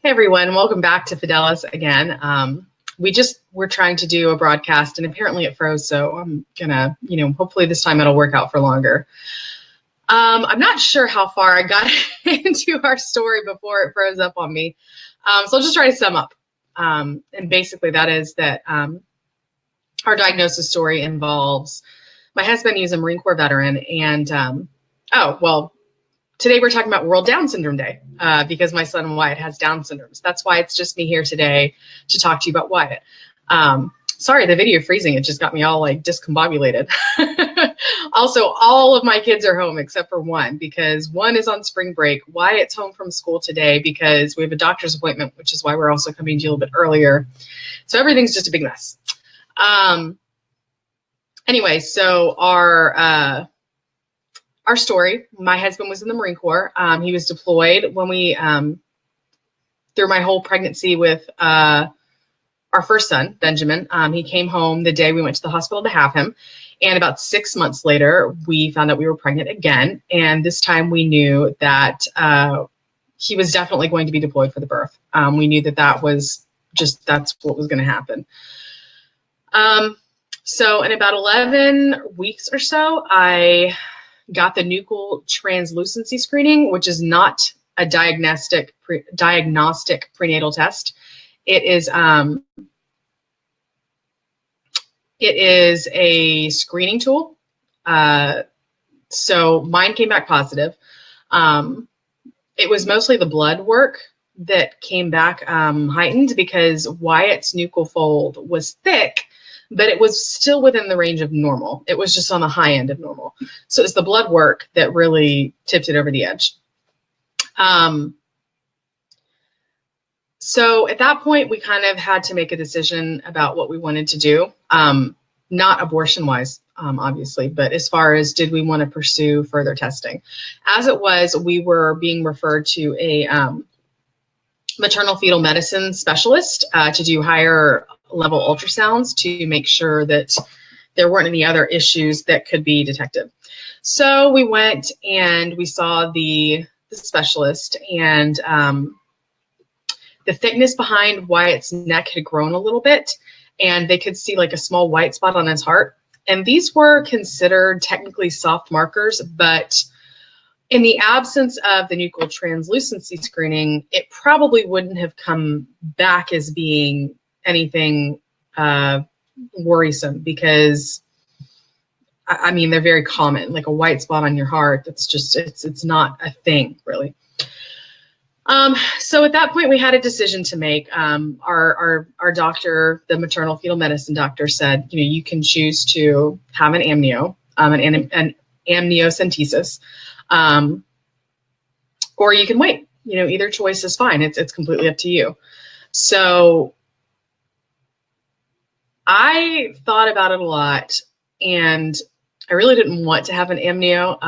Hey everyone, welcome back to Fidelis again. We're trying to do a broadcast and apparently it froze, so I'm gonna, hopefully this time it'll work out for longer. I'm not sure how far I got into our story before it froze up on me. So I'll just try to sum up. And basically that is that our diagnosis story involves my husband. He's a Marine Corps veteran, and today we're talking about World Down Syndrome Day because my son Wyatt has Down syndrome. So that's why it's just me here today to talk to you about Wyatt. Sorry, the video freezing. It just got me all like discombobulated. Also, all of my kids are home except for one because one is on spring break. Wyatt's home from school today because we have a doctor's appointment, which is why we're also coming to you a little bit earlier. So everything's just a big mess. Anyway, so our story, my husband was in the Marine Corps. He was deployed when we, through my whole pregnancy with our first son, Benjamin. He came home the day we went to the hospital to have him. And about 6 months later, we found out we were pregnant again. And this time we knew that he was definitely going to be deployed for the birth. We knew that's what was going to happen. So in about 11 weeks or so, I got the nuchal translucency screening, which is not a diagnostic prenatal test. It is a screening tool. So mine came back positive. It was mostly the blood work that came back heightened because Wyatt's nuchal fold was thick, but it was still within the range of normal. It was just on the high end of normal. So it's the blood work that really tipped it over the edge. So at that point, we kind of had to make a decision about what we wanted to do. Not abortion-wise, obviously, but as far as did we want to pursue further testing. As it was, we were being referred to a maternal fetal medicine specialist to do higher level ultrasounds to make sure that there weren't any other issues that could be detected. So we went and we saw the specialist, and the thickness behind Wyatt's neck had grown a little bit, and they could see like a small white spot on his heart. And these were considered technically soft markers, but in the absence of the nuchal translucency screening, it probably wouldn't have come back as being anything worrisome because, I mean, they're very common, like a white spot on your heart. That's just, it's not a thing, really. So at that point, we had a decision to make. Our doctor, the maternal fetal medicine doctor, said, you can choose to have an amnio, an amniocentesis, or you can wait. Either choice is fine. It's completely up to you. So I thought about it a lot, and I really didn't want to have an amnio.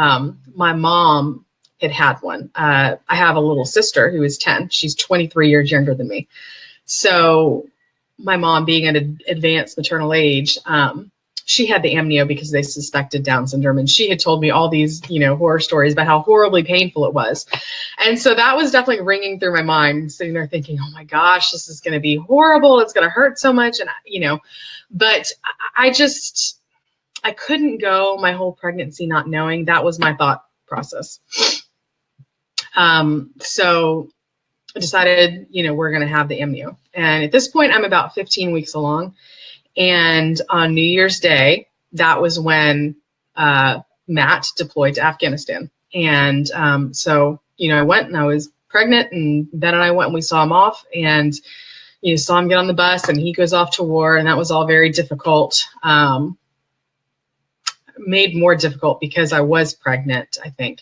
My mom had one. I have a little sister who is 10. She's 23 years younger than me. So my mom, being at an advanced maternal age, she had the amnio because they suspected Down syndrome. And she had told me all these, horror stories about how horribly painful it was. And so that was definitely ringing through my mind, sitting there thinking, oh my gosh, this is going to be horrible. It's going to hurt so much. And, but I couldn't go my whole pregnancy not knowing. That was my thought process. So I decided, we're going to have the amnio. And at this point, I'm about 15 weeks along. And on New Year's Day, that was when Matt deployed to Afghanistan. And so, I went and I was pregnant, and Ben and I went and we saw him off, and saw him get on the bus, and he goes off to war. And that was all very difficult. Made more difficult because I was pregnant, I think.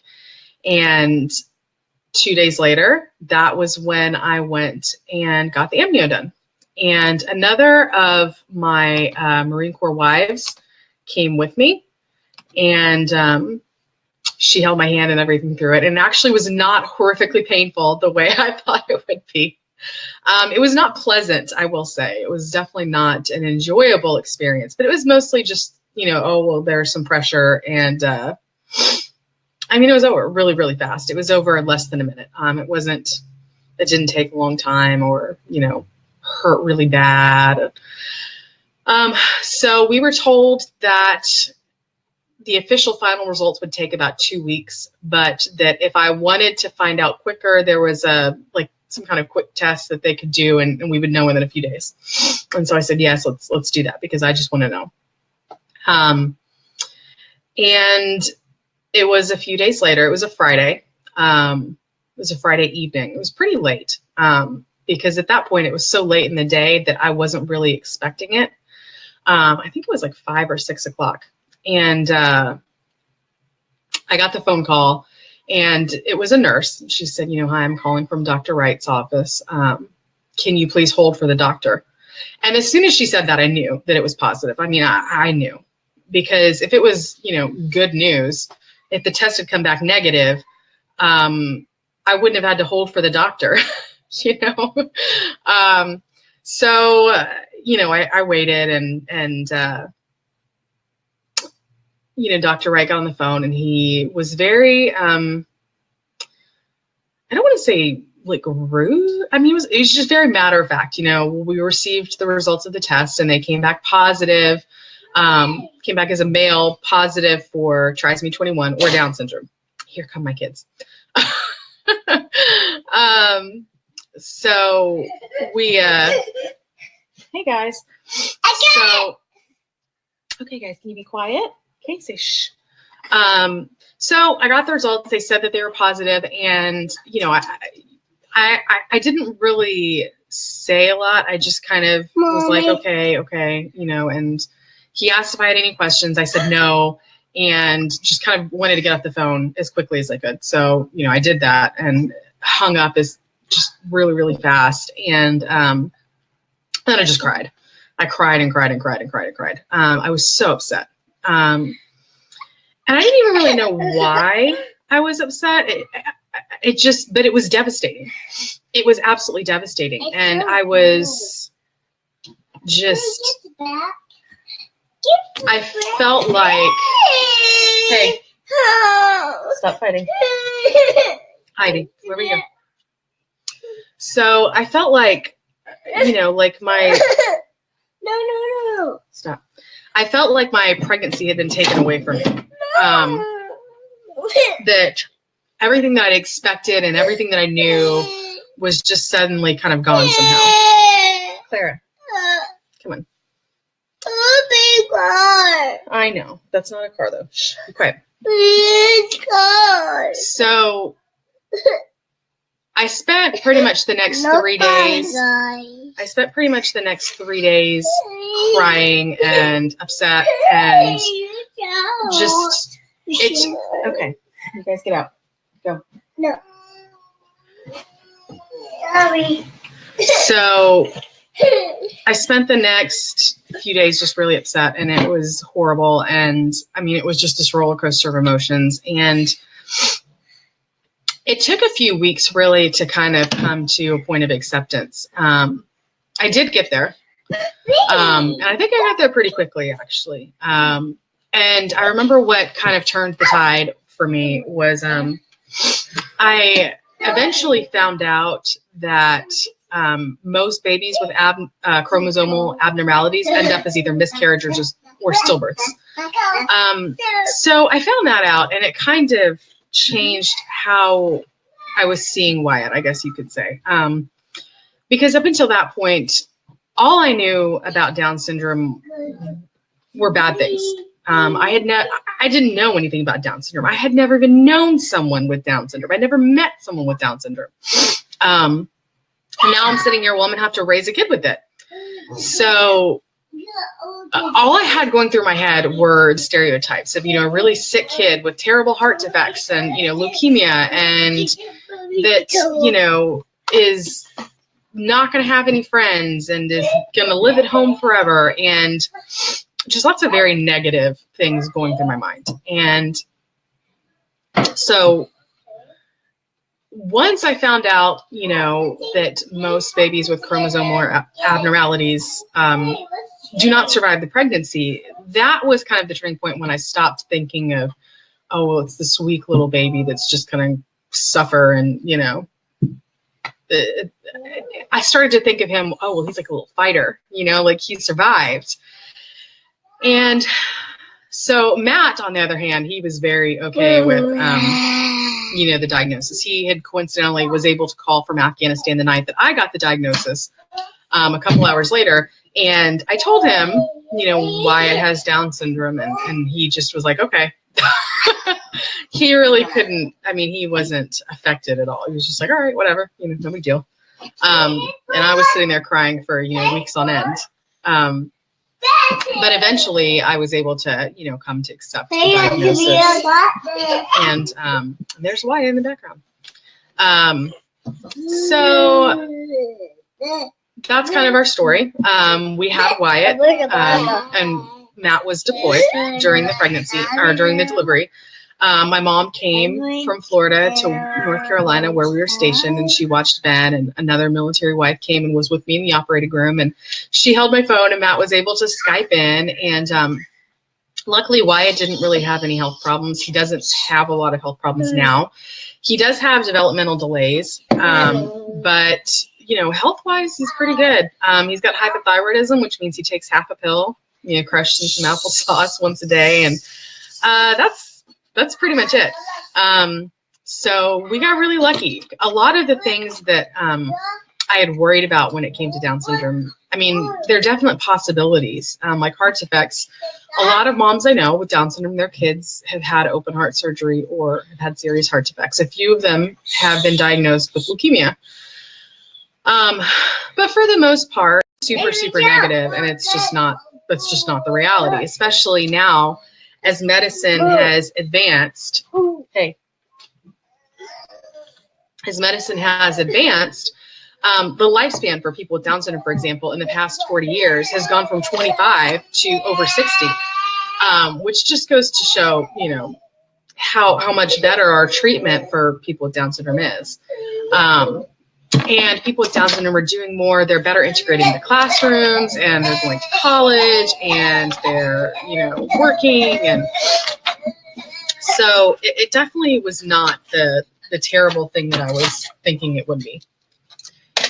And 2 days later, that was when I went and got the amnio done. And another of my Marine Corps wives came with me, and she held my hand and everything through it. And it actually was not horrifically painful the way I thought it would be. It was not pleasant, I will say. It was definitely not an enjoyable experience, but it was mostly just, there's some pressure. And it was over really, really fast. It was over in less than a minute. It wasn't it didn't take a long time or, hurt really bad. So we were told that the official final results would take about 2 weeks, but that if I wanted to find out quicker, there was some kind of quick test that they could do, and we would know within a few days. And so I said, yes, let's do that, because I just want to know. And it was a few days later. It was a Friday. It was a Friday evening. It was pretty late, because at that point it was so late in the day that I wasn't really expecting it. I think it was like 5 or 6 o'clock. And I got the phone call, and it was a nurse. She said, hi, I'm calling from Dr. Wright's office. Can you please hold for the doctor? And as soon as she said that, I knew that it was positive. I mean, I knew, because if it was, good news, if the test had come back negative, I wouldn't have had to hold for the doctor, So, I waited, and Dr. Wright got on the phone, and he was very, I don't want to say like rude. I mean, it was just very matter of fact. We received the results of the test, and they came back positive, came back as a male, positive for trisomy 21 or Down syndrome. Here come my kids. So we, hey guys. So, okay guys, can you be quiet? Okay, say shh. So I got the results. They said that they were positive, and I didn't really say a lot. I just kind of was like, okay, and he asked if I had any questions. I said no, and just kind of wanted to get off the phone as quickly as I could. So, I did that and hung up as just really, really fast. And then I just cried. I cried and cried and cried and cried and cried. I was so upset. And I didn't even really know why I was upset. But it was devastating. It was absolutely devastating. And I was just, I felt like, hey, stop fighting. Heidi, where were you? So I felt like, like my, no. Stop. I felt like my pregnancy had been taken away from me. That everything that I expected and everything that I knew was just suddenly kind of gone somehow. Clara, come on. I know. That's not a car, though. Shh, be quiet. So I spent pretty much the next 3 days. I spent pretty much the next 3 days crying and upset and just, it's, okay. You guys get out. Go. No. Sorry. So I spent the next few days just really upset, and it was horrible. And I mean, it was just this roller coaster of emotions. And it took a few weeks really to kind of come to a point of acceptance. I did get there. And I think I got there pretty quickly, actually. And I remember what kind of turned the tide for me was I eventually found out that most babies with chromosomal abnormalities end up as either miscarriages or stillbirths. So I found that out, and it kind of changed how I was seeing Wyatt, I guess you could say. Because up until that point, all I knew about Down syndrome were bad things. I didn't know anything about Down syndrome. I had never even known someone with Down syndrome. I never met someone with Down syndrome. And now I'm sitting here, well, I'm going to have to raise a kid with it. So all I had going through my head were stereotypes of, a really sick kid with terrible heart defects and, leukemia, and that, is not going to have any friends and is going to live at home forever, and just lots of very negative things going through my mind. And so once I found out, that most babies with chromosomal abnormalities do not survive the pregnancy, that was kind of the turning point when I stopped thinking of, oh, well, it's this weak little baby that's just going to suffer and, I started to think of him, oh, well, he's like a little fighter, you know, like he survived. And so Matt, on the other hand, he was very okay with, you know, the diagnosis. He had coincidentally was able to call from Afghanistan the night that I got the diagnosis, a couple hours later. And I told him, you know, Wyatt has Down syndrome, and he just was like, okay. He really couldn't, I mean, he wasn't affected at all. He was just like, all right, whatever, you know, no big deal. And I was sitting there crying for, you know, weeks on end. But eventually I was able to, you know, come to accept the diagnosis. And there's Wyatt in the background. So that's kind of our story. We had Wyatt, and Matt was deployed during the pregnancy, or during the delivery. My mom came from Florida to North Carolina where we were stationed, and she watched Ben, and another military wife came and was with me in the operating room, and she held my phone, and Matt was able to Skype in. And luckily Wyatt didn't really have any health problems. He doesn't have a lot of health problems now. He does have developmental delays, but you know, health-wise, he's pretty good. He's got hypothyroidism, which means he takes half a pill, you know, crushed in some applesauce once a day, and that's pretty much it. So we got really lucky. A lot of the things that I had worried about when it came to Down syndrome, I mean, there are definite possibilities, like heart effects. A lot of moms I know with Down syndrome, their kids have had open heart surgery or have had serious heart defects. A few of them have been diagnosed with leukemia. But for the most part, super negative, and it's just not the reality, especially now as medicine has advanced. As medicine has advanced, the lifespan for people with Down syndrome, for example, in the past 40 years has gone from 25 to over 60, which just goes to show, you know, how much better our treatment for people with Down syndrome is. And people with Down syndrome are doing more. They're better integrated into classrooms, and they're going to college, and they're, you know, working. And so it definitely was not the terrible thing that I was thinking it would be.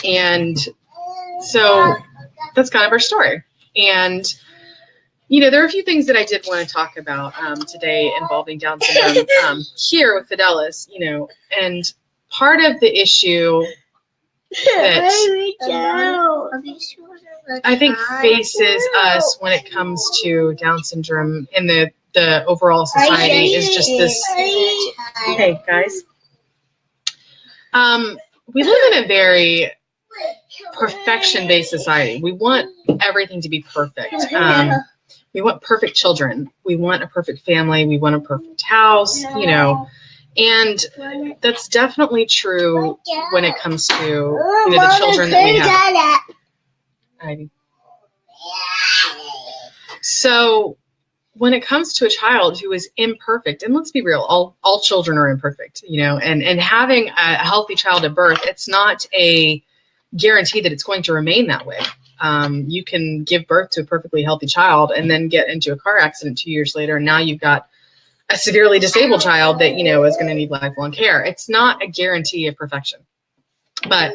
And so that's kind of our story. And, you know, there are a few things that I did want to talk about today involving Down syndrome here with Fidelis, you know, and part of the issue that I think faces us when it comes to Down syndrome in the overall society is just this. Hey guys, we live in a very perfection-based society. We want everything to be perfect. We want perfect children. We want a perfect family. We want a perfect house, you know. And that's definitely true when it comes to, you know, the children that we have. So when it comes to a child who is imperfect, and let's be real, all children are imperfect, you know, and having a healthy child at birth, it's not a guarantee that it's going to remain that way. You can give birth to a perfectly healthy child and then get into a car accident 2 years later, and now you've got a severely disabled child that, you know, is going to need lifelong care. It's not a guarantee of perfection. But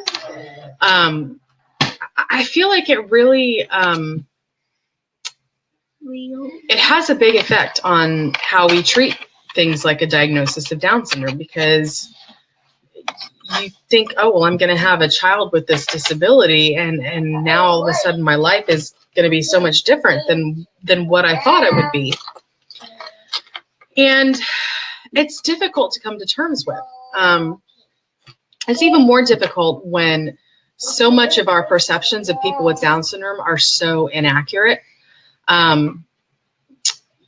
I feel like it really, it has a big effect on how we treat things like a diagnosis of Down syndrome, because you think, oh, well, I'm going to have a child with this disability, and now all of a sudden my life is going to be so much different than what I thought it would be. And it's difficult to come to terms with. It's even more difficult when so much of our perceptions of people with Down syndrome are so inaccurate.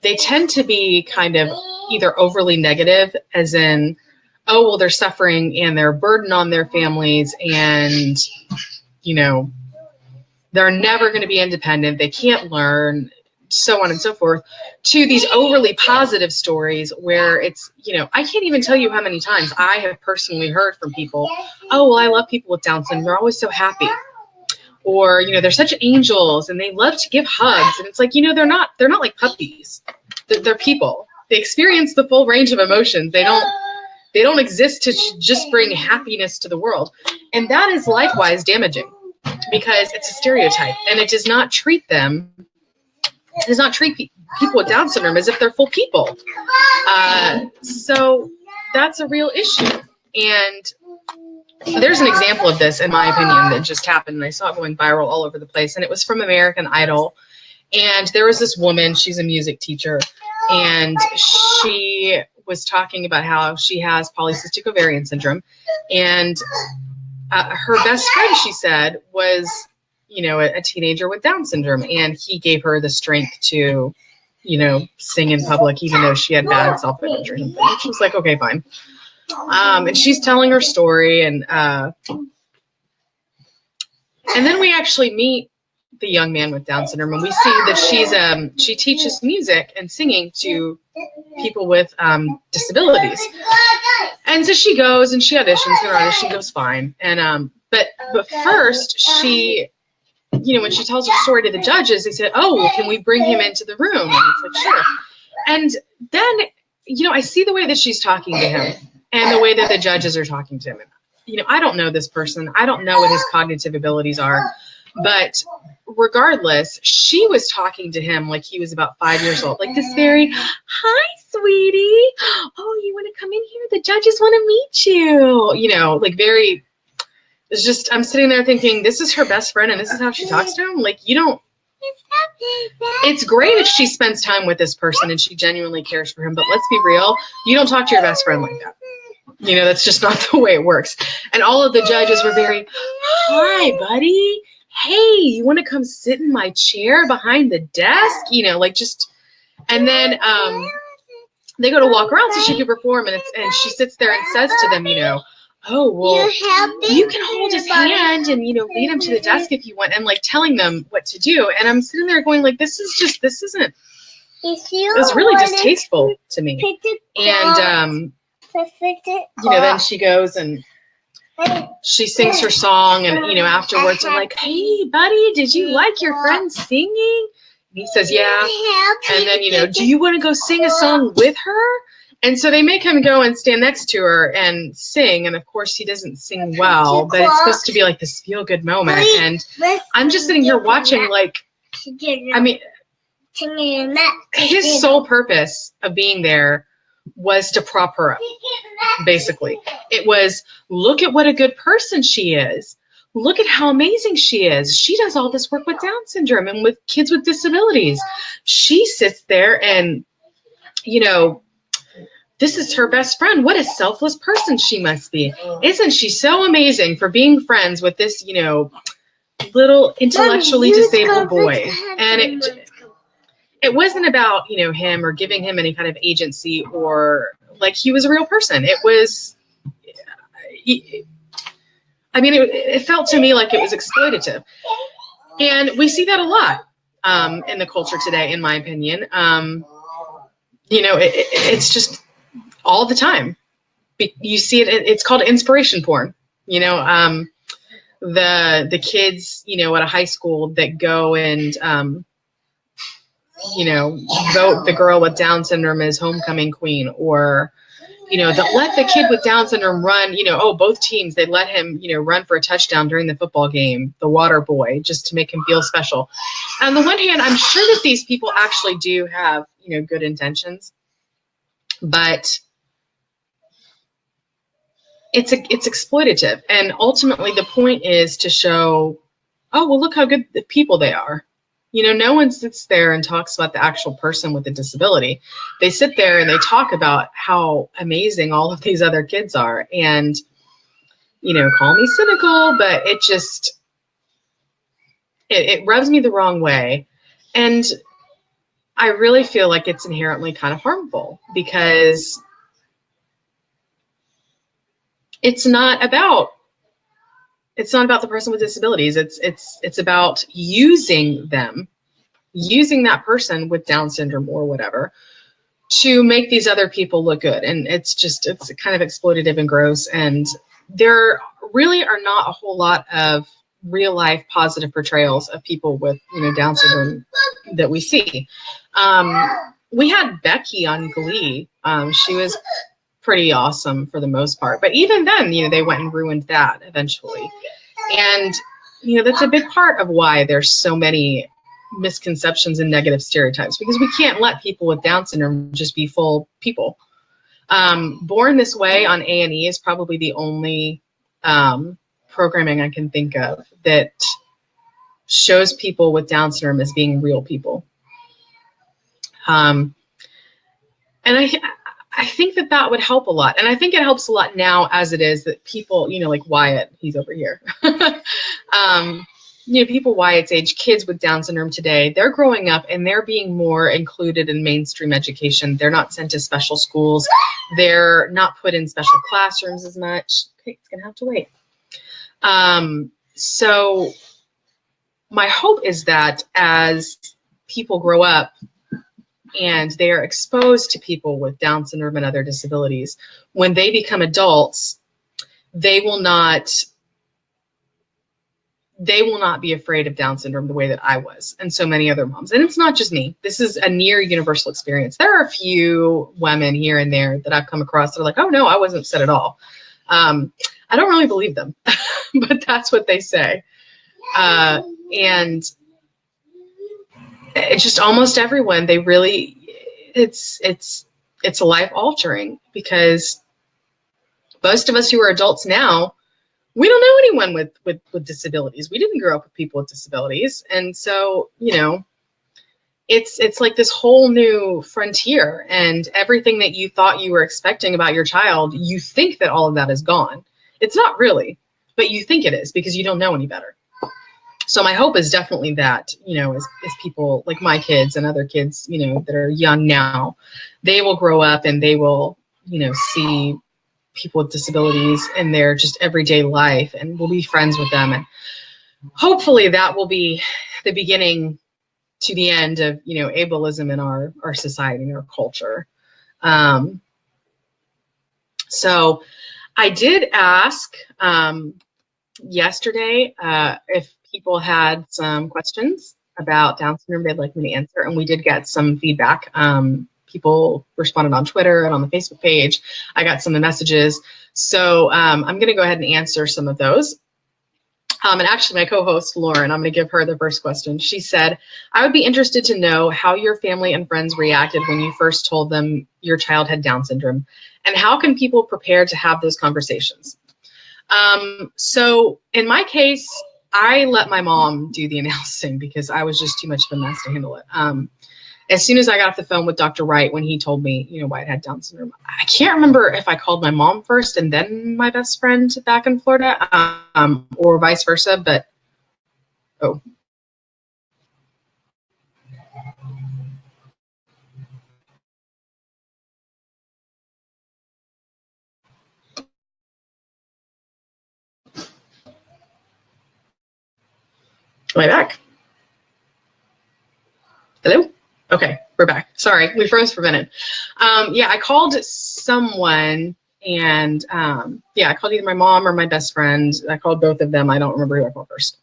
They tend to be kind of either overly negative, as in, oh, well, they're suffering and they're a burden on their families, and, you know, they're never going to be independent. They can't learn, so on and so forth, to these overly positive stories where it's, you know, I can't even tell you how many times I have personally heard from people, oh, well, I love people with Down syndrome. They're always so happy. Or, you know, they're such angels and they love to give hugs. And it's like, you know, they're not like puppies. They're people. They experience the full range of emotions. They They don't exist to just bring happiness to the world. And that is likewise damaging because it's a stereotype, and it does not treat them, it does not treat people with Down syndrome as if they're full people. So that's a real issue. And there's an example of this, in my opinion, that just happened. And I saw it going viral all over the place. And it was from American Idol. And there was this woman, she's a music teacher, and she was talking about how she has polycystic ovarian syndrome. And her best friend, she said, was, you know, a teenager with Down syndrome. And he gave her the strength to, you know, sing in public, even though she had bad self-image or something. She was like, okay, fine. And she's telling her story. And then we actually meet the young man with Down syndrome, and we see that she teaches music and singing to people with disabilities. And so she goes and she auditions, and her audition goes fine. And but first she, you know, when she tells her story to the judges, they said, "Oh, well, can we bring him into the room?" And it's like, sure. And then, you know, I see the way that she's talking to him and the way that the judges are talking to him. And, you know, I don't know this person. I don't know what his cognitive abilities are. But regardless, she was talking to him like he was about 5 years old, like this very, "Hi, sweetie. Oh, you want to come in here? The judges want to meet you." You know, like very, it's just, I'm sitting there thinking, this is her best friend and this is how she talks to him? Like, you don't, it's great if she spends time with this person and she genuinely cares for him, but let's be real, you don't talk to your best friend like that. You know, that's just not the way it works. And all of the judges were very, "Hi, buddy. Hey, you want to come sit in my chair behind the desk?" You know, like just, and then they go to walk around so she can perform, and she sits there and says to them, you know, "Oh, well, you can hold his hand and, you know, lead him to the desk if you want," and like telling them what to do. And I'm sitting there going like, this isn't, it's really distasteful to me. And, you know, then she goes and she sings her song, and, you know, afterwards I'm like, "Hey, buddy, did you like your friend singing?" And he says, "Yeah." And then, you know, "Do you want to go sing a song with her?" And so they make him go and stand next to her and sing. And of course he doesn't sing well, but it's supposed to be like this feel good moment. And I'm just sitting here watching, like, I mean, his sole purpose of being there was to prop her up, basically. It was, look at what a good person she is. Look at how amazing she is. She does all this work with Down syndrome and with kids with disabilities. She sits there and, you know, this is her best friend. What a selfless person she must be. Isn't she so amazing for being friends with this, you know, little intellectually disabled boy? And it wasn't about, you know, him or giving him any kind of agency or like he was a real person. It was, I mean, it felt to me like it was exploitative. And we see that a lot in the culture today, in my opinion. You know, it's just all the time. You see it, it's called inspiration porn. You know, the kids, you know, at a high school that go and, you know, vote the girl with Down syndrome as homecoming queen, or, you know, that let the kid with Down syndrome run, you know, both teams, they let him, you know, run for a touchdown during the football game, the water boy, just to make him feel special. On the one hand, I'm sure that these people actually do have, you know, good intentions, but it's exploitative. And ultimately the point is to show, oh, well, look how good the people they are. You know, no one sits there and talks about the actual person with a disability. They sit there and they talk about how amazing all of these other kids are. And, you know, call me cynical, but it just, it rubs me the wrong way. And I really feel like it's inherently kind of harmful, because it's not about the person with disabilities. It's about using that person with Down syndrome or whatever to make these other people look good. And it's kind of exploitative and gross. And there really are not a whole lot of real life positive portrayals of people with, you know, Down syndrome that we see. We had Becky on Glee. She was pretty awesome for the most part. But even then, they went and ruined that eventually. And, that's a big part of why there's so many misconceptions and negative stereotypes, because we can't let people with Down syndrome just be full people. Born This Way on A&E is probably the only programming I can think of that shows people with Down syndrome as being real people. And I think that would help a lot. And I think it helps a lot now as it is that people, like Wyatt, he's over here. People Wyatt's age, kids with Down syndrome today, they're growing up and they're being more included in mainstream education. They're not sent to special schools. They're not put in special classrooms as much. Okay, it's going to have to wait. So my hope is that as people grow up and they are exposed to people with Down syndrome and other disabilities, when they become adults, they will not be afraid of Down syndrome the way that I was and so many other moms. And it's not just me. This is a near universal experience. There are a few women here and there that I've come across that are like, oh no, I wasn't upset at all. I don't really believe them, but that's what they say. And it's just almost everyone, they really, it's a life altering, because most of us who are adults now, we don't know anyone with disabilities. We didn't grow up with people with disabilities. And so, it's like this whole new frontier, and everything that you thought you were expecting about your child, you think that all of that is gone. It's not really, but you think it is because you don't know any better. So my hope is definitely that, as people like my kids and other kids, that are young now, they will grow up and they will, see people with disabilities in their just everyday life, and we'll be friends with them. And hopefully that will be the beginning to the end of, ableism in our society and our culture. So I did ask yesterday if people had some questions about Down syndrome they'd like me to answer, and we did get some feedback. People responded on Twitter and on the Facebook page. I got some messages. So I'm going to go ahead and answer some of those. And actually, my co-host, Lauren, I'm going to give her the first question. She said, I would be interested to know how your family and friends reacted when you first told them your child had Down syndrome, and how can people prepare to have those conversations? So in my case, I let my mom do the announcing because I was just too much of a mess to handle it. As soon as I got off the phone with Dr. Wright, when he told me, Wyatt had Down syndrome, I can't remember if I called my mom first and then my best friend back in Florida, or vice versa, but, oh. Am I back? Hello? Okay, we're back. Sorry, we froze for a minute. Yeah, I called someone, and I called either my mom or my best friend. I called both of them. I don't remember who I called first.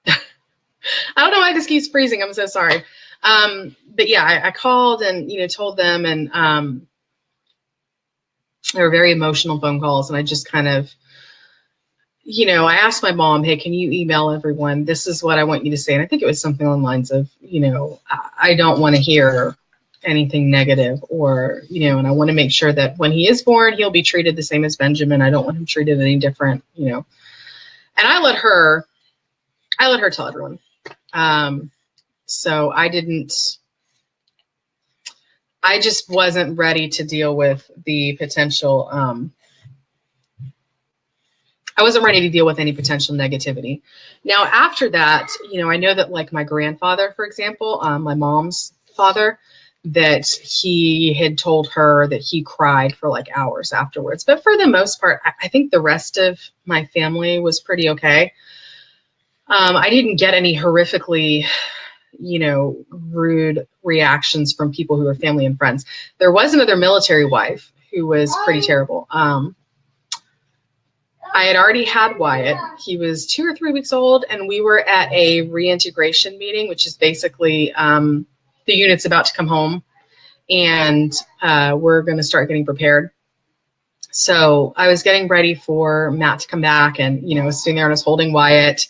I don't know why this keeps freezing. I'm so sorry. But yeah, I called and, told them, and they were very emotional phone calls, and I just kind of, I asked my mom, hey, can you email everyone? This is what I want you to say. And I think it was something along the lines of, I don't want to hear anything negative, or, and I want to make sure that when he is born, he'll be treated the same as Benjamin. I don't want him treated any different, And I let her tell everyone. So I just wasn't ready to deal with the potential, I wasn't ready to deal with any potential negativity. Now, after that, I know that like my grandfather, for example, my mom's father, that he had told her that he cried for like hours afterwards. But for the most part, I think the rest of my family was pretty okay. I didn't get any horrifically, rude reactions from people who were family and friends. There was another military wife who was pretty terrible. I had already had Wyatt. He was 2 or 3 weeks old, and we were at a reintegration meeting, which is basically the unit's about to come home, and we're going to start getting prepared. So I was getting ready for Matt to come back, and, I was sitting there and I was holding Wyatt,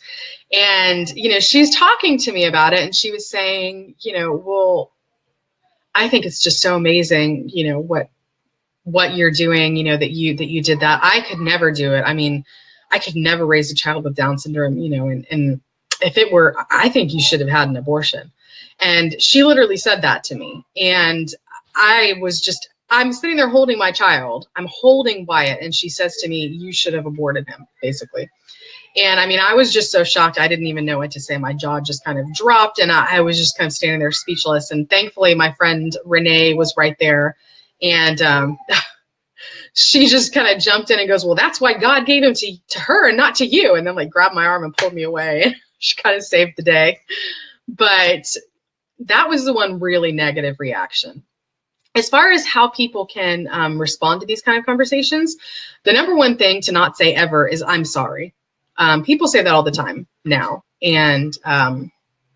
and, she's talking to me about it, and she was saying, well, I think it's just so amazing, what you're doing, that you did that. I could never do it. I mean, I could never raise a child with Down syndrome, and if it were, I think you should have had an abortion. And she literally said that to me. And I'm sitting there holding my child. I'm holding Wyatt. And she says to me, you should have aborted him, basically. And I mean, I was just so shocked. I didn't even know what to say. My jaw just kind of dropped, and I was just kind of standing there speechless. And thankfully, my friend Renee was right there. And she just kind of jumped in and goes, well, that's why God gave him to her and not to you. And then grabbed my arm and pulled me away. She kind of saved the day. But that was the one really negative reaction. As far as how people can respond to these kind of conversations, the number one thing to not say ever is, I'm sorry. People say that all the time now. And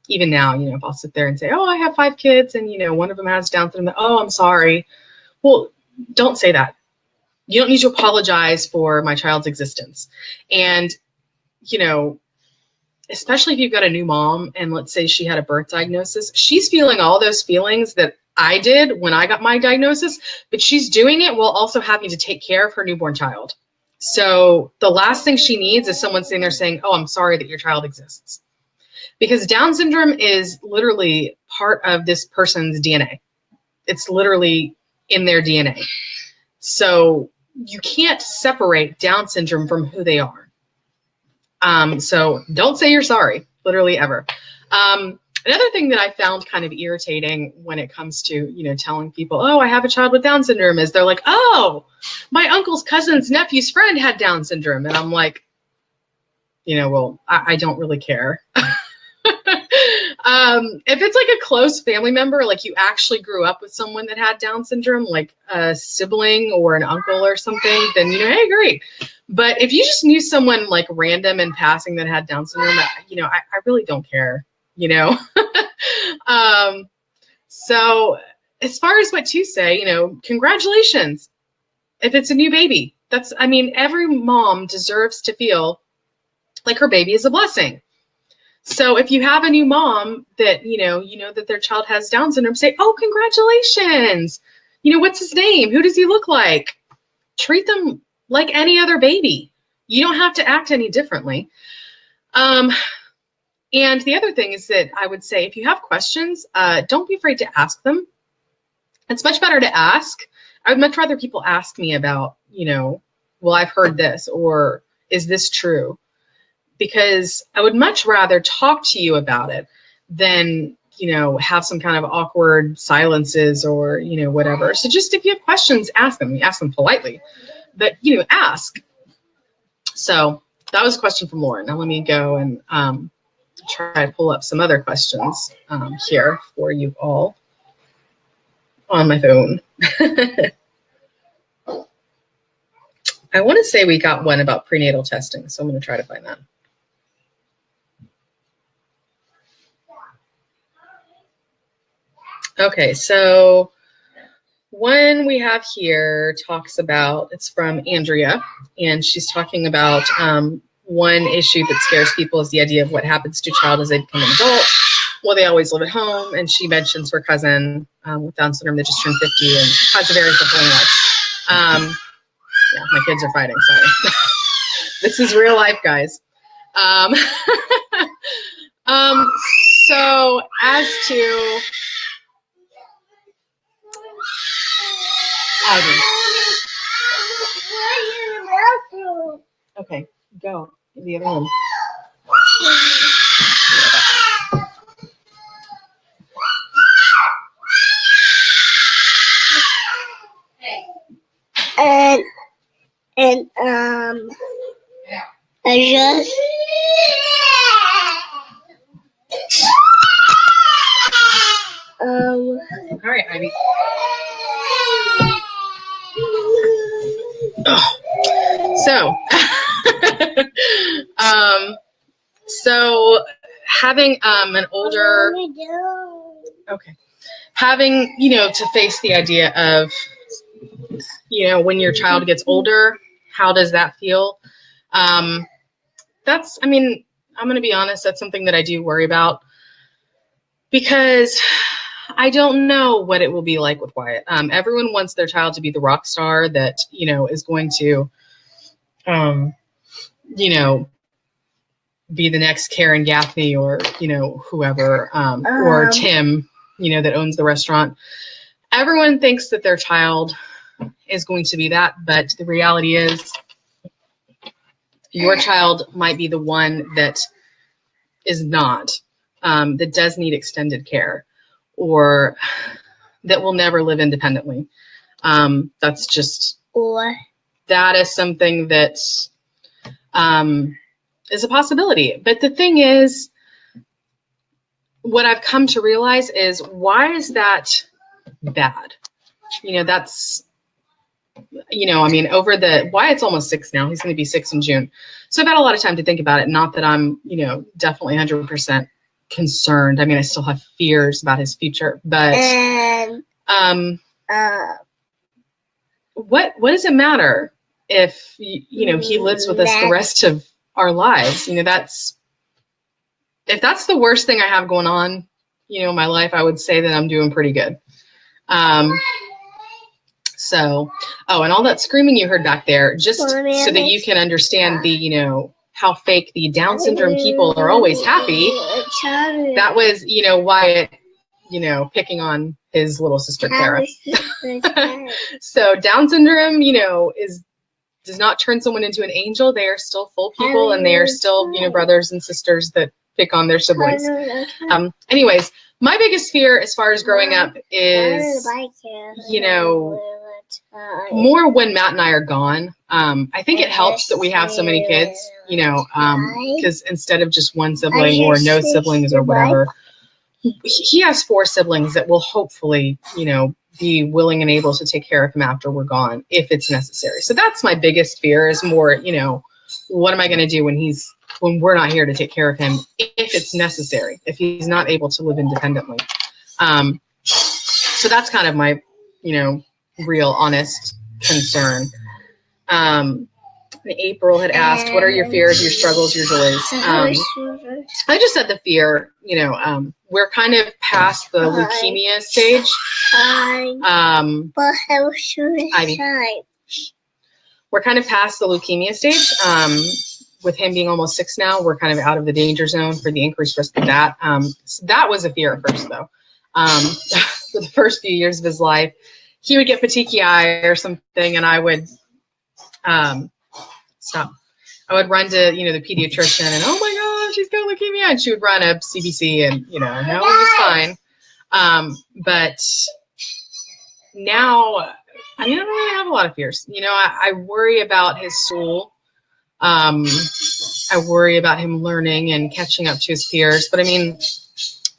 even now, if I'll sit there and say, oh, I have 5 kids and, one of them has Down syndrome. Oh, I'm sorry. Well, don't say that. You don't need to apologize for my child's existence. And, especially if you've got a new mom and let's say she had a birth diagnosis, she's feeling all those feelings that I did when I got my diagnosis, but she's doing it while also having to take care of her newborn child. So the last thing she needs is someone sitting there saying, oh, I'm sorry that your child exists. Because Down syndrome is literally part of this person's DNA. It's literally in their DNA. So you can't separate Down syndrome from who they are. So don't say you're sorry, literally ever. Another thing that I found kind of irritating when it comes to, telling people, oh, I have a child with Down syndrome, is they're like, oh, my uncle's cousin's nephew's friend had Down syndrome. And I'm like, well, I don't really care. If it's like a close family member, like you actually grew up with someone that had Down syndrome, like a sibling or an uncle or something, then, hey, great. But if you just knew someone like random in passing that had Down syndrome, I really don't care, So as far as what to say, congratulations. If it's a new baby, every mom deserves to feel like her baby is a blessing. So if you have a new mom that, that their child has Down syndrome, say, oh, congratulations. What's his name? Who does he look like? Treat them like any other baby. You don't have to act any differently. And the other thing is that I would say, if you have questions, don't be afraid to ask them. It's much better to ask. I would much rather people ask me about, well, I've heard this, or is this true? Because I would much rather talk to you about it than, have some kind of awkward silences or, whatever. So just if you have questions, ask them. You ask them politely, but, ask. So that was a question from Lauren. Now let me go and try to pull up some other questions here for you all on my phone. I want to say we got one about prenatal testing, so I'm going to try to find that. Okay, so one we have here talks about, it's from Andrea, and she's talking about one issue that scares people is the idea of what happens to a child as they become an adult. Well, they always live at home, and she mentions her cousin with Down syndrome that just turned 50 and has a very fulfilling life. Yeah, my kids are fighting, sorry. This is real life, guys. So as to... Okay, go in the other room. And I just All right, Ivy. So So having an older, okay, having, to face the idea of, when your child gets older, how does that feel? I'm going to be honest, that's something that I do worry about, because I don't know what it will be like with Wyatt. Everyone wants their child to be the rock star that, is going to, be the next Karen Gaffney or, whoever, or Tim, that owns the restaurant. Everyone thinks that their child is going to be that, but the reality is your child might be the one that is not, that does need extended care, or that will never live independently. That's just, that is something that is a possibility. But the thing is, what I've come to realize is, why is that bad? That's, Wyatt's almost 6 now. He's going to be 6 in June. So I've had a lot of time to think about it. Not that I'm, definitely 100% concerned. I still have fears about his future, but what does it matter if, he lives with us the rest of our lives? If that's the worst thing I have going on, in my life, I would say that I'm doing pretty good. And all that screaming you heard back there, just so that you can understand the, how fake the Down syndrome people are always happy. That was, Wyatt, picking on his little sister, Kara. So Down syndrome, does not turn someone into an angel. They are still full people, and they are still, brothers and sisters that pick on their siblings. Anyways, my biggest fear as far as growing up is, more when Matt and I are gone. I think it helps that we have so many kids, because instead of just one sibling or no siblings or whatever, he has 4 siblings that will hopefully, be willing and able to take care of him after we're gone, if it's necessary. So that's my biggest fear, is more, what am I going to do when we're not here to take care of him, if it's necessary, if he's not able to live independently. So that's kind of my, real honest concern. April had asked, what are your fears, your struggles, your joys? I just said the fear, we're kind of past the leukemia stage. We're kind of past the leukemia stage. With him being almost 6 now, we're kind of out of the danger zone for the increased risk of that. So that was a fear at first, though. For the first few years of his life, he would get petechiae or something, and I would stop. I would run to, the pediatrician, and, oh my gosh, he's got leukemia, and she would run a CBC, and, no, it was fine. But now, I don't really have a lot of fears. I worry about his school. I worry about him learning and catching up to his peers. But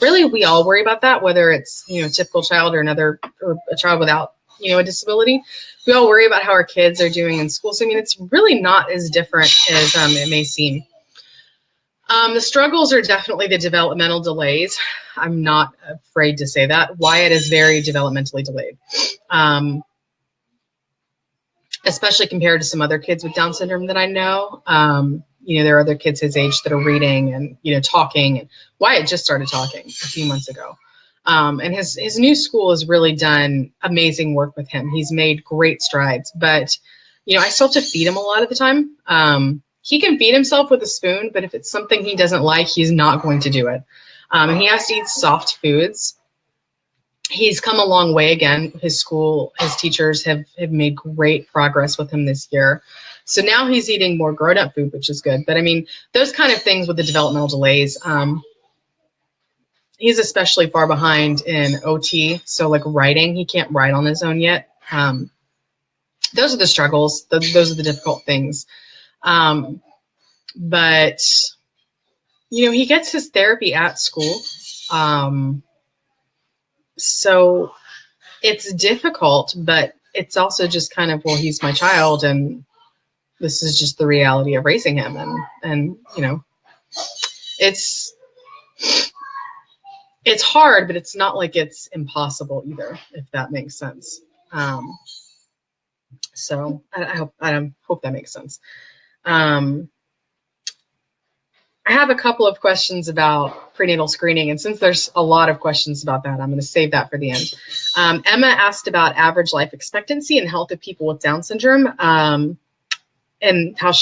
really, we all worry about that, whether it's, a typical child or a child without, a disability. We all worry about how our kids are doing in school. So, it's really not as different as it may seem. The struggles are definitely the developmental delays. I'm not afraid to say that. Wyatt is very developmentally delayed. Especially compared to some other kids with Down syndrome that I know. There are other kids his age that are reading and, talking. And Wyatt just started talking a few months ago. And his new school has really done amazing work with him. He's made great strides, but, I still have to feed him a lot of the time. He can feed himself with a spoon, but if it's something he doesn't like, he's not going to do it. And he has to eat soft foods. He's come a long way again. His school, his teachers have made great progress with him this year. So now he's eating more grown-up food, which is good. But those kind of things with the developmental delays, he's especially far behind in OT. So like writing, he can't write on his own yet. Those are the struggles. Those are the difficult things. But, he gets his therapy at school. So it's difficult, but it's also just kind of, well, he's my child, and this is just the reality of raising him. And, you know, it's hard, but it's not like it's impossible either, if that makes sense. So I hope that makes sense. I have a couple of questions about prenatal screening, and since there's a lot of questions about that, I'm going to save that for the end. Emma asked about average life expectancy and health of people with Down syndrome, and how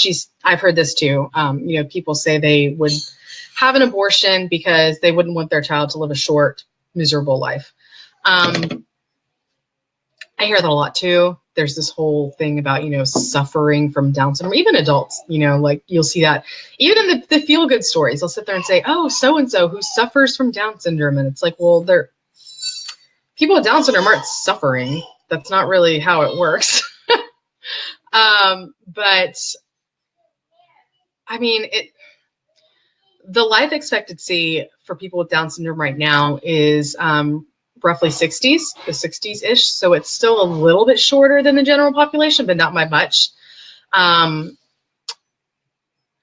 I've heard this too. You know, people say they would have an abortion because they wouldn't want their child to live a short, miserable life. I hear that a lot too. There's this whole thing about, you know, suffering from Down syndrome, even adults, you know, like you'll see that even in the feel-good stories. They'll sit there and say, oh, so-and-so who suffers from Down syndrome. And it's like, well, people with Down syndrome aren't suffering. That's not really how it works. But I mean, the life expectancy for people with Down syndrome right now is roughly 60s, the 60s-ish. So it's still a little bit shorter than the general population, but not by much.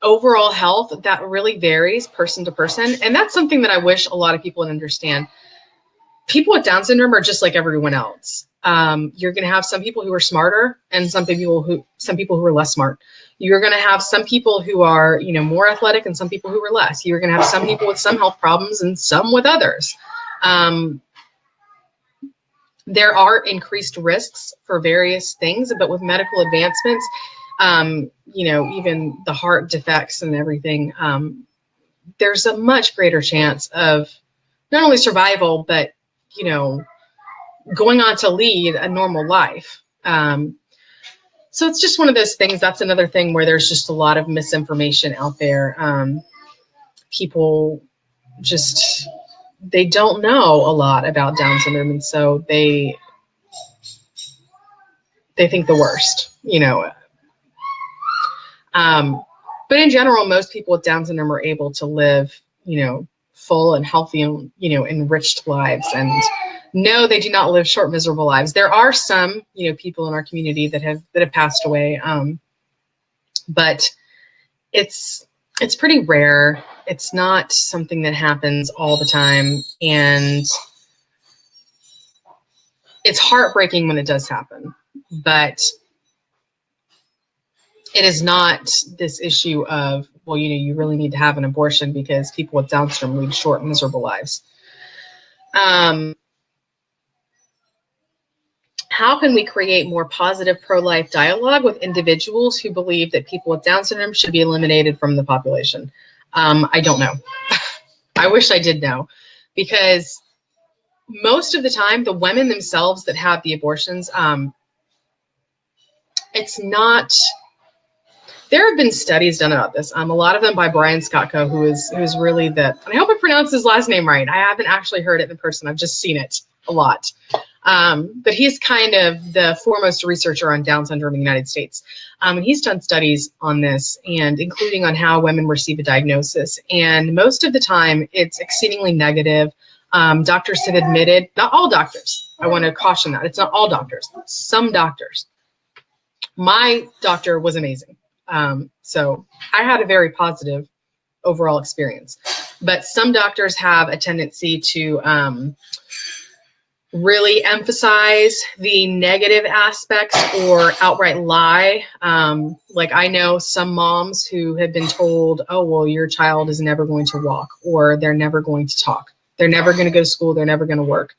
Overall health, that really varies person to person. And that's something that I wish a lot of people would understand. People with Down syndrome are just like everyone else. You're going to have some people who are smarter and some people who are less smart. You're going to have some people who are, you know, more athletic and some people who are less. You're going to have some people with some health problems and some with others. There are increased risks for various things, but with medical advancements, you know, even the heart defects and everything, there's a much greater chance of not only survival, but, you know, going on to lead a normal life. So it's just one of those things. That's another thing where there's just a lot of misinformation out there. People just, they don't know a lot about Down syndrome, and so they think the worst, you know. But in general, most people with Down syndrome are able to live, you know, full and healthy and, you know, enriched lives. And no, they do not live short, miserable lives. There are some, you know, people in our community that have passed away, but it's pretty rare. It's not something that happens all the time, and it's heartbreaking when it does happen. But it is not this issue of, well, you know, you really need to have an abortion because people with Down syndrome lead short, miserable lives. How can we create more positive pro-life dialogue with individuals who believe that people with Down syndrome should be eliminated from the population? I don't know. I wish I did know, because most of the time, the women themselves that have the abortions, it's not. There have been studies done about this. A lot of them by Brian Scotco, who is really and I hope I pronounced his last name right. I haven't actually heard it in person. I've just seen it a lot. But he's kind of the foremost researcher on Down syndrome in the United States. And he's done studies on this, and including on how women receive a diagnosis. And most of the time, it's exceedingly negative. Doctors have admitted, not all doctors, I want to caution that. It's not all doctors. Some doctors. My doctor was amazing. So I had a very positive overall experience. But some doctors have a tendency to really emphasize the negative aspects or outright lie. Like I know some moms who have been told, oh, well, your child is never going to walk, or they're never going to talk. They're never going to go to school. They're never going to work.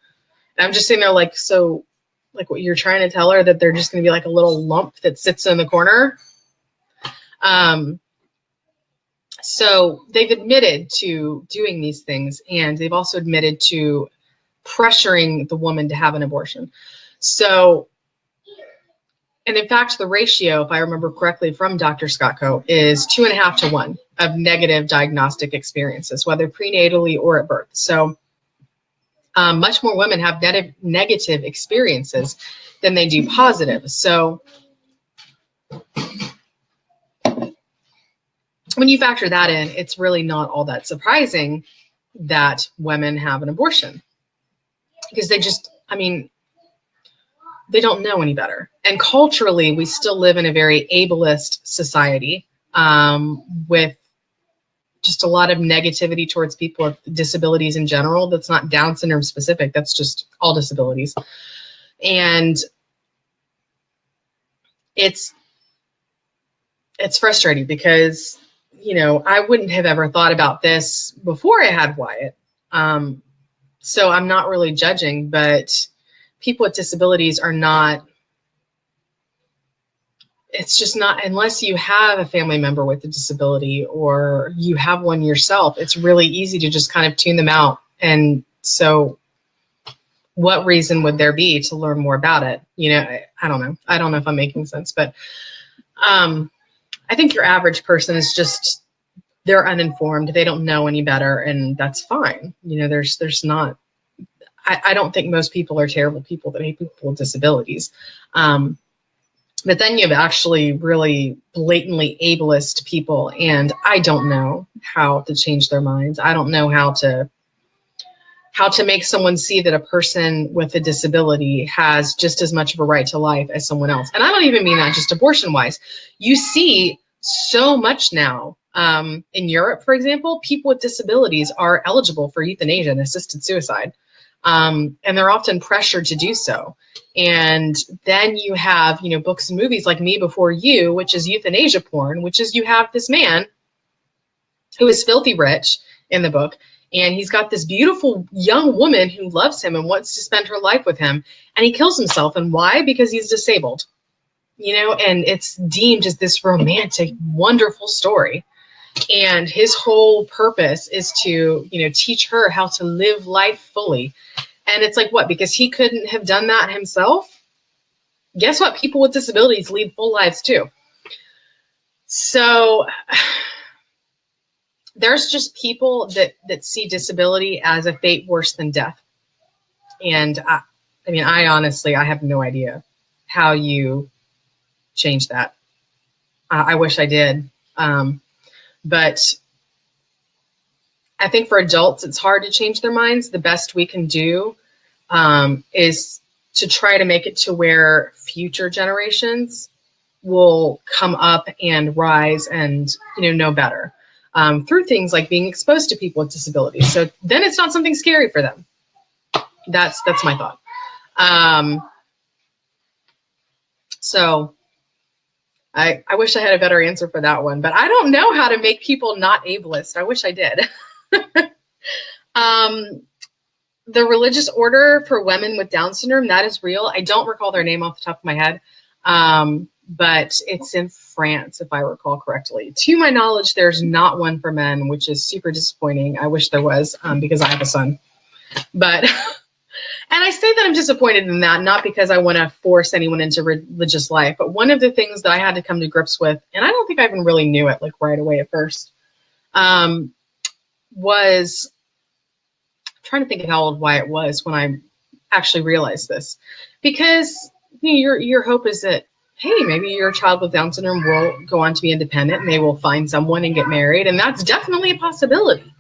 And I'm just sitting there like, so like what you're trying to tell her, that they're just going to be like a little lump that sits in the corner. So they've admitted to doing these things, and they've also admitted to pressuring the woman to have an abortion. So, and in fact, the ratio, if I remember correctly from Dr. Scotco, is 2.5 to 1 of negative diagnostic experiences, whether prenatally or at birth. So much more women have negative experiences than they do positive. So when you factor that in, it's really not all that surprising that women have an abortion, because they just, I mean, they don't know any better. And culturally, we still live in a very ableist society, with just a lot of negativity towards people with disabilities in general. That's not Down syndrome specific. That's just all disabilities. And it's frustrating because, I wouldn't have ever thought about this before I had Wyatt. So I'm not really judging, but people with disabilities are not, it's just not, unless you have a family member with a disability or you have one yourself, it's really easy to just kind of tune them out. And so what reason would there be to learn more about it? I don't know. I don't know if I'm making sense, but I think your average person is just, they're uninformed. They don't know any better, and that's fine. There's not, I don't think most people are terrible people that hate people with disabilities. But then you have actually really blatantly ableist people, and I don't know how to change their minds. I don't know how to make someone see that a person with a disability has just as much of a right to life as someone else. And I don't even mean that just abortion-wise. You see so much now in Europe, for example, people with disabilities are eligible for euthanasia and assisted suicide. And they're often pressured to do so. And then you have, books and movies like Me Before You, which is euthanasia porn, which is you have this man who is filthy rich in the book, and he's got this beautiful young woman who loves him and wants to spend her life with him, and he kills himself. And why? Because he's disabled, and it's deemed as this romantic, wonderful story. And his whole purpose is to, teach her how to live life fully. And it's like, what? Because he couldn't have done that himself? Guess what? People with disabilities lead full lives too. So there's just people that see disability as a fate worse than death. And I honestly, I have no idea how you change that. I wish I did. But I think for adults, it's hard to change their minds. The best we can do is to try to make it to where future generations will come up and rise and, know better through things like being exposed to people with disabilities. So then it's not something scary for them. That's my thought. So I wish I had a better answer for that one, but I don't know how to make people not ableist. I wish I did. The religious order for women with Down syndrome, that is real. I don't recall their name off the top of my head, but it's in France, if I recall correctly. To my knowledge, there's not one for men, which is super disappointing. I wish there was, because I have a son. But, and I say that I'm disappointed in that, not because I want to force anyone into religious life, but one of the things that I had to come to grips with, and I don't think I even really knew it like right away at first, was trying to think of how old Wyatt was when I actually realized this, because your hope is that, hey, maybe your child with Down syndrome will go on to be independent and they will find someone and get married, and that's definitely a possibility.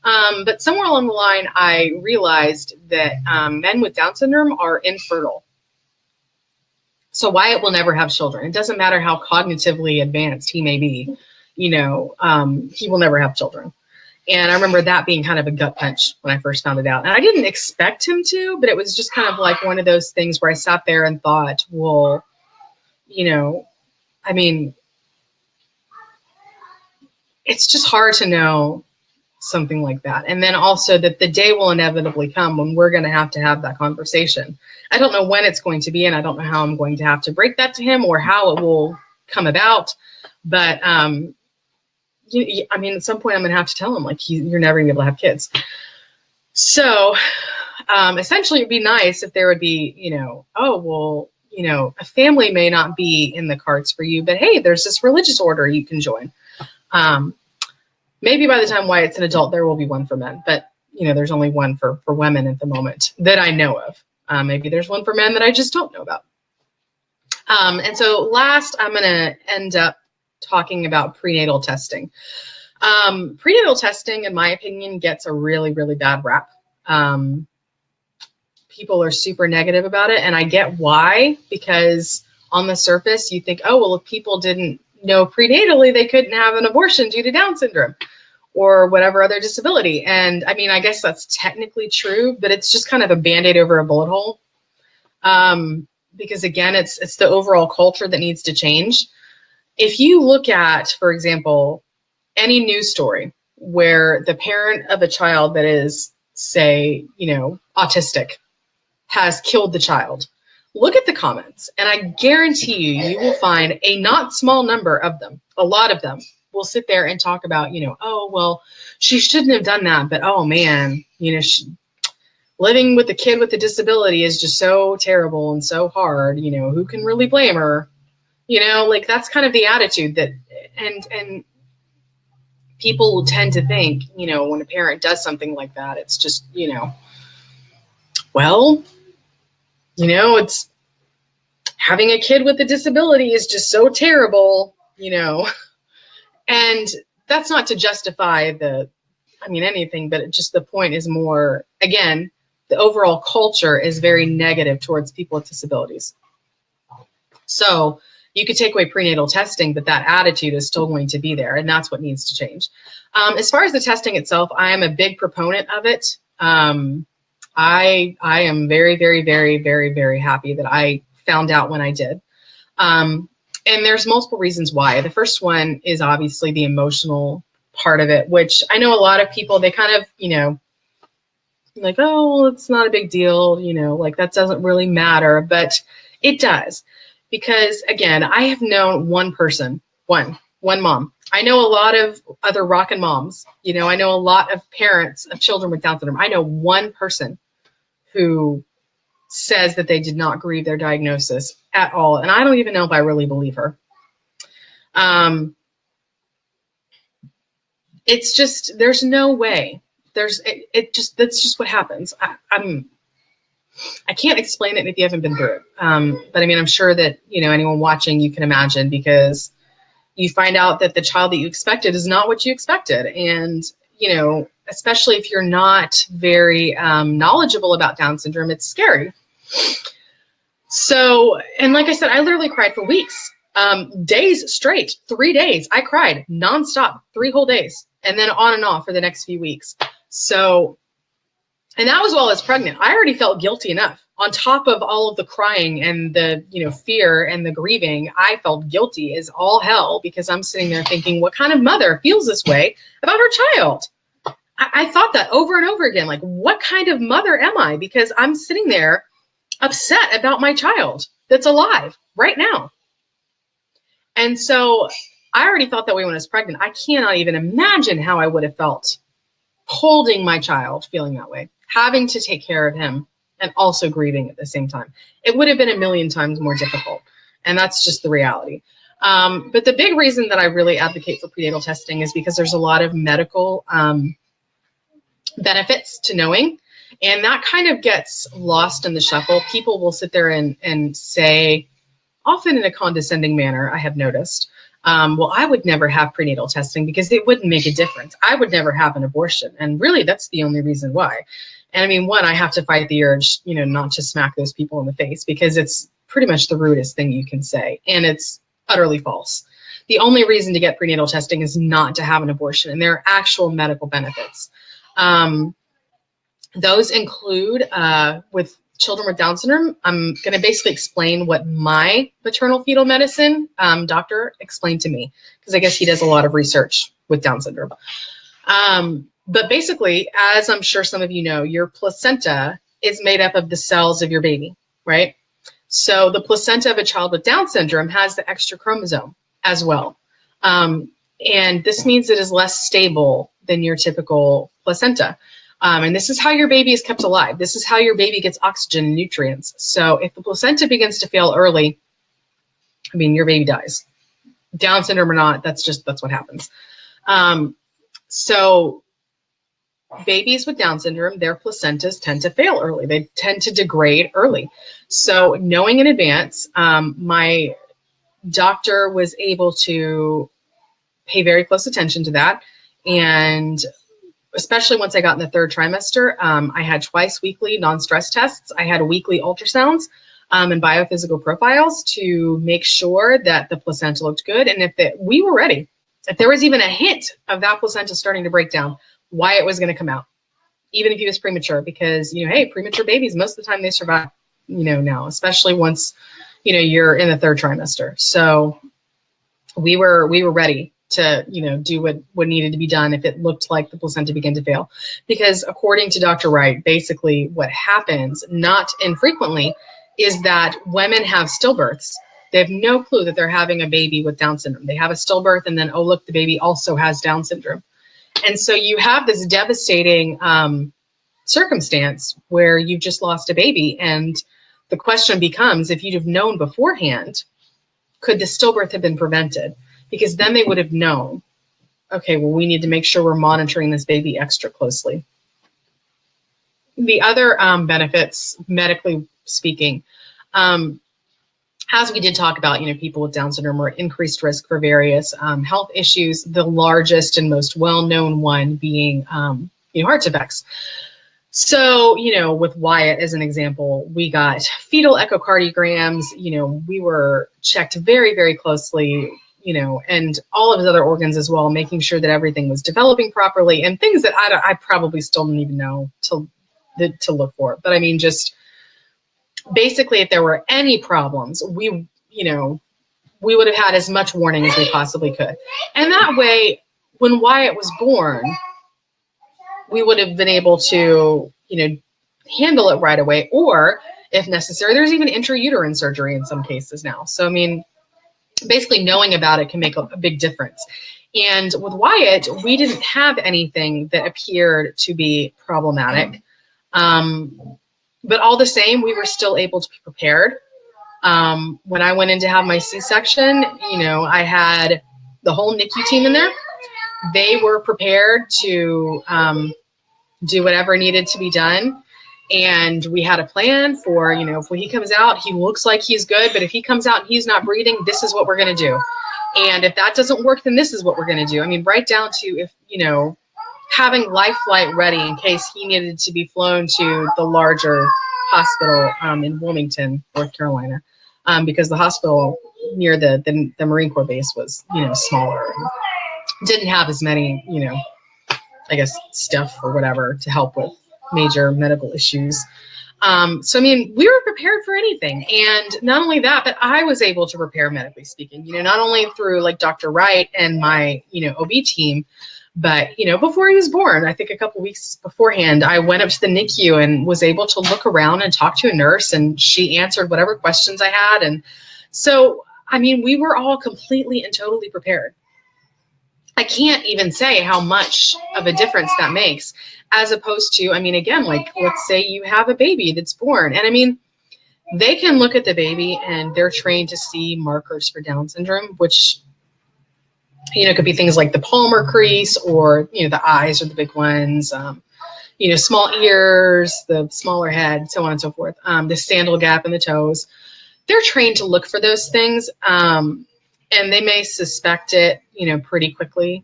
But somewhere along the line, I realized that men with Down syndrome are infertile. So Wyatt will never have children. It doesn't matter how cognitively advanced he may be, he will never have children. And I remember that being kind of a gut punch when I first found it out. And I didn't expect him to, but it was just kind of like one of those things where I sat there and thought, well, it's just hard to know something like that. And then also that the day will inevitably come when we're going to have that conversation. I don't know when it's going to be, and I don't know how I'm going to have to break that to him or how it will come about. But, at some point I'm going to have to tell him, like, you're never going to be able to have kids. So essentially it'd be nice if there would be, a family may not be in the cards for you, but hey, there's this religious order you can join. Maybe by the time Wyatt's an adult, there will be one for men, but there's only one for women at the moment that I know of. Maybe there's one for men that I just don't know about. And so last, I'm going to end up talking about prenatal testing. Prenatal testing, in my opinion, gets a really, really bad rap. people are super negative about it. And I get why, because on the surface, you think, oh, well, if people didn't know prenatally, they couldn't have an abortion due to Down syndrome or whatever other disability. And I mean, I guess that's technically true, but it's just kind of a Band-Aid over a bullet hole. Because again, it's the overall culture that needs to change. If you look at, for example, any news story where the parent of a child that is, say, autistic has killed the child, look at the comments, and I guarantee you will find a not small number of them, a lot of them, will sit there and talk about, oh, well, she shouldn't have done that, but oh man, living with a kid with a disability is just so terrible and so hard, who can really blame her? Like that's kind of the attitude that, and people tend to think, when a parent does something like that, it's just, well, it's having a kid with a disability is just so terrible, and that's not to justify anything, but just the point is more, again, the overall culture is very negative towards people with disabilities. So you could take away prenatal testing, but that attitude is still going to be there, and that's what needs to change. As far as the testing itself, I am a big proponent of it. I am very, very, very, very, very happy that I found out when I did. And there's multiple reasons why. The first one is obviously the emotional part of it, which I know a lot of people, they kind of, like, oh, it's not a big deal, like that doesn't really matter, but it does. Because again, I have known one person, one mom. I know a lot of other rockin' moms, I know a lot of parents of children with Down syndrome. I know one person who says that they did not grieve their diagnosis at all. And I don't even know if I really believe her. It's just, there's no way. That's just what happens. I can't explain it if you haven't been through it. But I mean, I'm sure that, anyone watching, you can imagine, because you find out that the child that you expected is not what you expected. And, especially if you're not very knowledgeable about Down syndrome, it's scary. So, and like I said, I literally cried for weeks, days straight, 3 days. I cried nonstop, 3 whole days, and then on and off for the next few weeks. So, and that was while I was pregnant. I already felt guilty enough. On top of all of the crying and the, fear and the grieving, I felt guilty as all hell, because I'm sitting there thinking, what kind of mother feels this way about her child? I thought that over and over again, like, what kind of mother am I? Because I'm sitting there upset about my child that's alive right now. And so I already felt that way when I was pregnant. I cannot even imagine how I would have felt holding my child, feeling that way, having to take care of him and also grieving at the same time. It would have been a million times more difficult. And that's just the reality. But the big reason that I really advocate for prenatal testing is because there's a lot of medical benefits to knowing. And that kind of gets lost in the shuffle. People will sit there and say, often in a condescending manner, I have noticed, well, I would never have prenatal testing because it wouldn't make a difference. I would never have an abortion. And really, that's the only reason why. And I mean, one, I have to fight the urge, not to smack those people in the face, because it's pretty much the rudest thing you can say. And it's utterly false. The only reason to get prenatal testing is not to have an abortion. And there are actual medical benefits. Those include, with children with Down syndrome, I'm going to basically explain what my maternal fetal medicine doctor explained to me, because I guess he does a lot of research with Down syndrome. But basically, as I'm sure some of you know, your placenta is made up of the cells of your baby, right? So the placenta of a child with Down syndrome has the extra chromosome as well. And this means it is less stable than your typical placenta. And this is how your baby is kept alive. This is how your baby gets oxygen and nutrients. So if the placenta begins to fail early, I mean, your baby dies. Down syndrome or not, that's what happens. So babies with Down syndrome, their placentas tend to fail early. They tend to degrade early. So knowing in advance, my doctor was able to pay very close attention to that and especially once I got in the third trimester, I had twice weekly non-stress tests. I had weekly ultrasounds and biophysical profiles to make sure that the placenta looked good. And we were ready. If there was even a hint of that placenta starting to break down, Wyatt was going to come out, even if he was premature, because, hey, premature babies, most of the time they survive, now, especially once, you're in the third trimester. So we were ready to, do what needed to be done if it looked like the placenta began to fail. Because according to Dr. Wright, basically what happens, not infrequently, is that women have stillbirths. They have no clue that they're having a baby with Down syndrome. They have a stillbirth, and then, oh, look, the baby also has Down syndrome. And so you have this devastating circumstance where you've just lost a baby. And the question becomes, if you'd have known beforehand, could the stillbirth have been prevented? Because then they would have known, okay, well, we need to make sure we're monitoring this baby extra closely. The other benefits, medically speaking, as we did talk about, people with Down syndrome are at increased risk for various health issues, the largest and most well-known one being heart defects. So, with Wyatt as an example, we got fetal echocardiograms, we were checked very, very closely, and all of his other organs as well, making sure that everything was developing properly, and things that I probably still don't even know to look for. But I mean, just basically, if there were any problems, we would have had as much warning as we possibly could. And that way, when Wyatt was born, we would have been able to, handle it right away. Or if necessary, there's even intrauterine surgery in some cases now. So, I mean, basically knowing about it can make a big difference. And with Wyatt, we didn't have anything that appeared to be problematic. But all the same, we were still able to be prepared. When I went in to have my C-section, I had the whole NICU team in there. They were prepared to do whatever needed to be done. And we had a plan for, if when he comes out, he looks like he's good, but if he comes out and he's not breathing, this is what we're going to do. And if that doesn't work, then this is what we're going to do. I mean, right down to if, having life flight ready in case he needed to be flown to the larger hospital in Wilmington, North Carolina, because the hospital near the Marine Corps base was, smaller, and didn't have as many, I guess, stuff or whatever to help with major medical issues. So, I mean, we were prepared for anything. And not only that, but I was able to prepare medically speaking, not only through like Dr. Wright and my, OB team, but, before he was born, I think a couple weeks beforehand, I went up to the NICU and was able to look around and talk to a nurse, and she answered whatever questions I had. And so, I mean, we were all completely and totally prepared. I can't even say how much of a difference that makes, as opposed to, I mean, again, like, let's say you have a baby that's born, and I mean, they can look at the baby and they're trained to see markers for Down syndrome, which, could be things like the palmar crease, or, the eyes are the big ones, small ears, the smaller head, so on and so forth, the sandal gap in the toes. They're trained to look for those things. And they may suspect it, pretty quickly.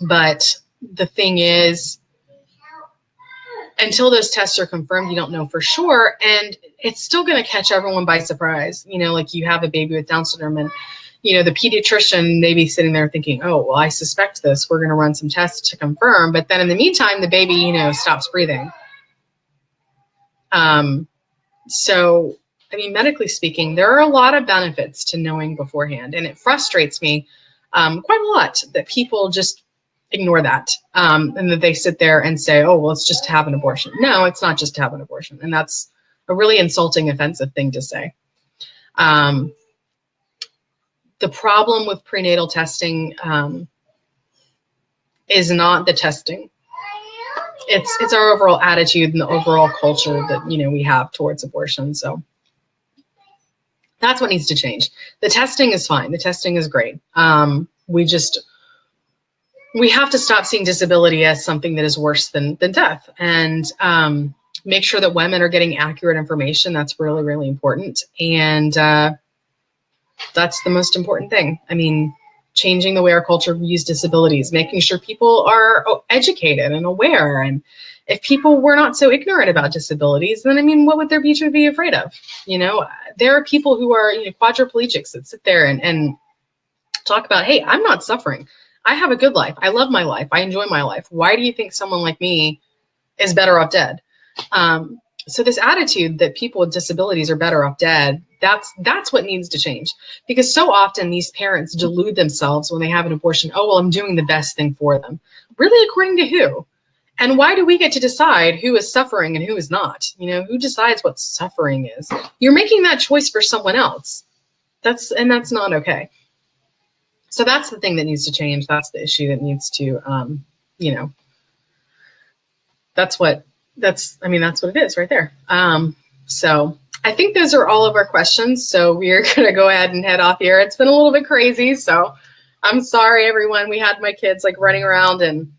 But the thing is, until those tests are confirmed, you don't know for sure. And it's still going to catch everyone by surprise. Like you have a baby with Down syndrome, and, the pediatrician may be sitting there thinking, oh, well, I suspect this. We're going to run some tests to confirm. But then in the meantime, the baby, stops breathing. So, I mean, medically speaking, there are a lot of benefits to knowing beforehand, and it frustrates me quite a lot that people just ignore that, and that they sit there and say, oh, well, it's just to have an abortion. No, it's not just to have an abortion, and that's a really insulting, offensive thing to say. The problem with prenatal testing is not the testing. It's our overall attitude and the overall culture that, we have towards abortion. So that's what needs to change. The testing is fine. The testing is great. We have to stop seeing disability as something that is worse than death, and make sure that women are getting accurate information. That's really, really important. And that's the most important thing. I mean, changing the way our culture views disabilities, making sure people are educated and aware. And if people were not so ignorant about disabilities, then, I mean, what would there be to be afraid of? You know, there are people who are, you know, quadriplegics that sit there and talk about, hey, I'm not suffering. I have a good life. I love my life. I enjoy my life. Why do you think someone like me is better off dead? So this attitude that people with disabilities are better off dead, that's what needs to change. Because so often these parents delude themselves when they have an abortion. Oh, well, I'm doing the best thing for them. Really, according to who? And why do we get to decide who is suffering and who is not? You know, who decides what suffering is? You're making that choice for someone else. That's not okay. So that's the thing that needs to change. That's the issue that needs to, you know, that's what it is right there. So I think those are all of our questions. So we are going to go ahead and head off here. It's been a little bit crazy. So I'm sorry, everyone. We had my kids like running around, and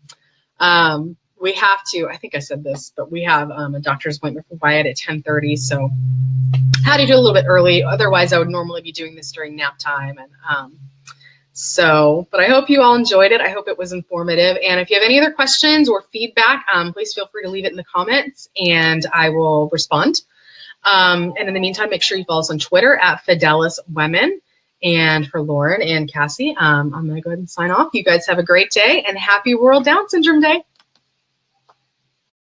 we have to, I think I said this, but we have a doctor's appointment for Wyatt at 10:30. So I had to do a little bit early. Otherwise, I would normally be doing this during nap time. And but I hope you all enjoyed it. I hope it was informative. And if you have any other questions or feedback, please feel free to leave it in the comments and I will respond. And in the meantime, make sure you follow us on Twitter at Fidelis Women. And for Lauren and Cassy, I'm going to go ahead and sign off. You guys have a great day and happy World Down Syndrome Day.